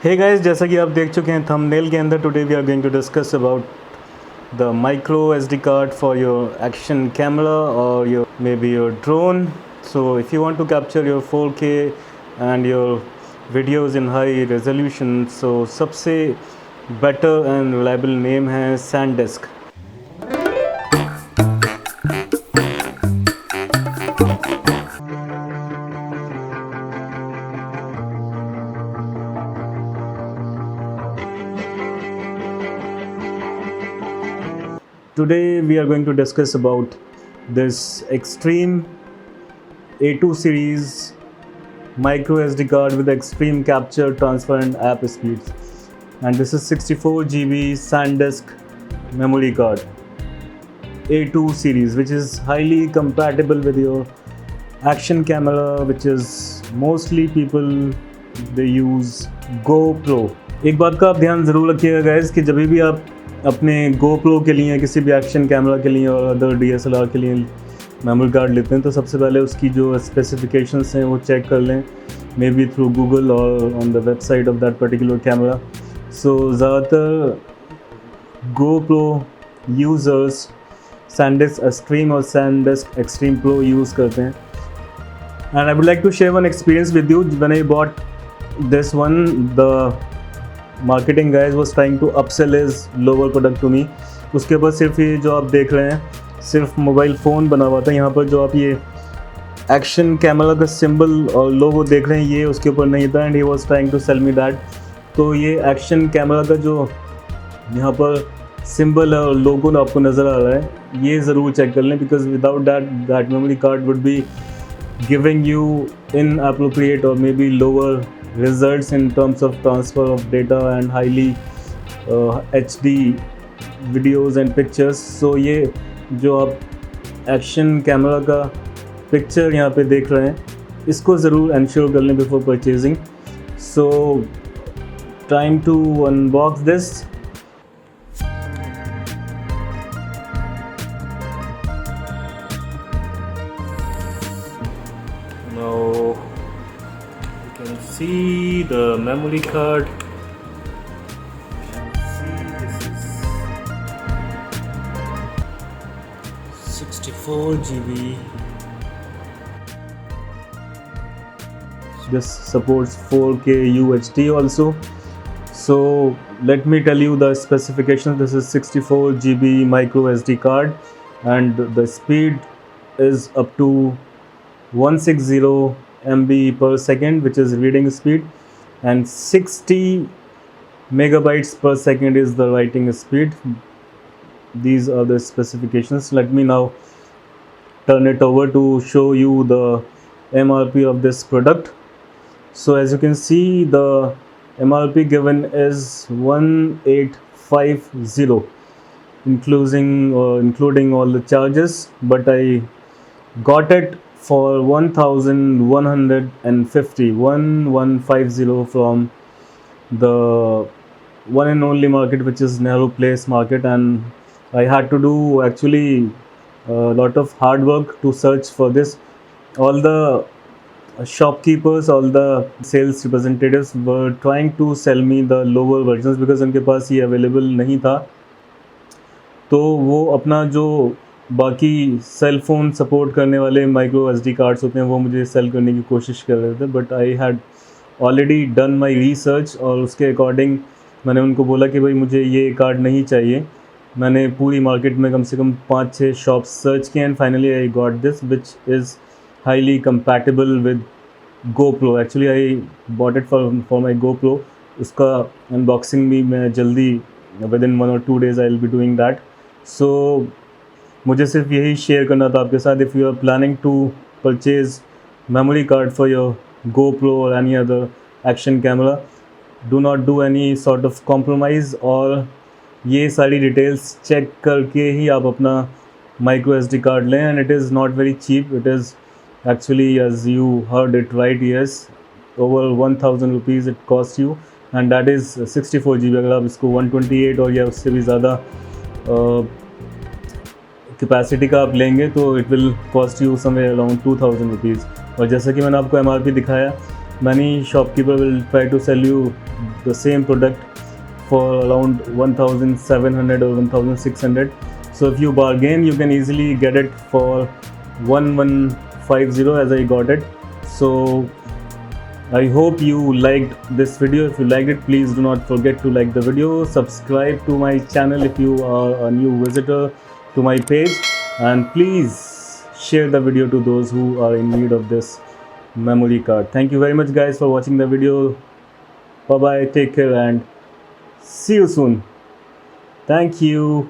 Hey guys, जैसा कि आप देख चुके हैं थंबनेल के अंदर, today we are going to discuss about the micro SD card for your action camera or your maybe your drone. So if you want to capture your 4K and your videos in high resolution, so सबसे better and reliable name है SanDisk. Today we are going to discuss about this extreme A2 series micro SD card with extreme capture, transfer and app speeds, and this is 64 GB SanDisk memory card A2 series, which is highly compatible with your action camera, which is mostly people they use GoPro. एक बात का आप ध्यान ज़रूर रखिएगा guys कि जब भी आप अपने GoPro के लिए, किसी भी एक्शन कैमरा के लिए और अदर DSLR के लिए मेमोरी कार्ड लेते हैं तो सबसे पहले उसकी जो स्पेसिफिकेशंस हैं वो चेक कर लें, मे बी थ्रू गूगल और on the website of that particular camera. So ज़्यादातर GoPro यूज़र्स SanDisk Extreme और SanDisk Extreme Pro यूज़ करते हैं. And I would like to share one experience with you. When I bought this one, the marketing guys was trying to upsell is lower product to me. उसके बाद सिर्फ ये जो आप देख रहे हैं सिर्फ मोबाइल फ़ोन बना हुआ था. यहाँ पर जो आप ये एक्शन कैमरा का सिंबल और लोगो देख रहे हैं ये उसके ऊपर नहीं था, and he was trying to sell me that. तो ये एक्शन कैमरा का जो यहाँ पर सिंबल है और लोगो आपको नज़र आ रहा है ये ज़रूर चेक कर लें, because without that memory card would be giving you inappropriate or maybe lower results in terms of transfer of data and highly HD videos and pictures. So ये जो आप एक्शन कैमरा का पिक्चर यहाँ पे देख रहे हैं इसको ज़रूर इंश्योर कर लें before purchasing. So time to unbox this. Now you can see the memory card. See, this is 64 GB. This supports 4K UHD also. So let me tell you the specifications. This is 64 GB micro SD card and the speed is up to 160 MB per second, which is reading speed, and 60 megabytes per second is the writing speed. These are the specifications. Let me now turn it over to show you the MRP of this product. So as you can see, the MRP given is 1850, including all the charges, but I got it for 1150 from the one and only market, which is Nehru Place market, and I had to do actually a lot of hard work to search for this. All the shopkeepers, all the sales representatives were trying to sell me the lower versions because उनके पास ये available नहीं था. तो वो अपना जो बाकी cell phone support करने वाले माइक्रो SD कार्ड्स होते हैं वो मुझे सेल करने की कोशिश कर रहे थे, but I had already done my research और उसके अकॉर्डिंग मैंने उनको बोला कि भाई मुझे ये कार्ड नहीं चाहिए. मैंने पूरी मार्केट में कम से कम 5-6 शॉप्स सर्च किए and finally I got this, which is highly compatible with GoPro. Actually I bought it for my GoPro. उसका अनबॉक्सिंग भी मैं जल्दी within 1 or 2 days I will be doing that. So मुझे सिर्फ यही शेयर करना था आपके साथ. If you are planning to purchase memory card for your GoPro और any other action camera, do not do any sort of compromise, और ये सारी डिटेल्स चेक करके ही आप अपना माइक्रो SD कार्ड लें. And it is not very cheap. It is actually, as you heard it right, yes, over 1000 rupees it cost you, and that is 64 GB. अगर आप इसको 128 और या उससे भी ज़्यादा कैपेसिटी का आप लेंगे तो it will cost you somewhere around 2000 rupees. और जैसा कि मैंने आपको MRP दिखाया, many shopkeeper will try to sell you the same product for around 1700 or 1600. So if you bargain, you can easily get it for 1150 as I got it. So I hope you liked this video. If you liked it, please do not forget to like the video, subscribe to my channel if you are a new visitor to my page, and please share the video to those who are in need of this memory card. Thank you very much guys for watching the video. Bye bye, take care and see you soon. Thank you.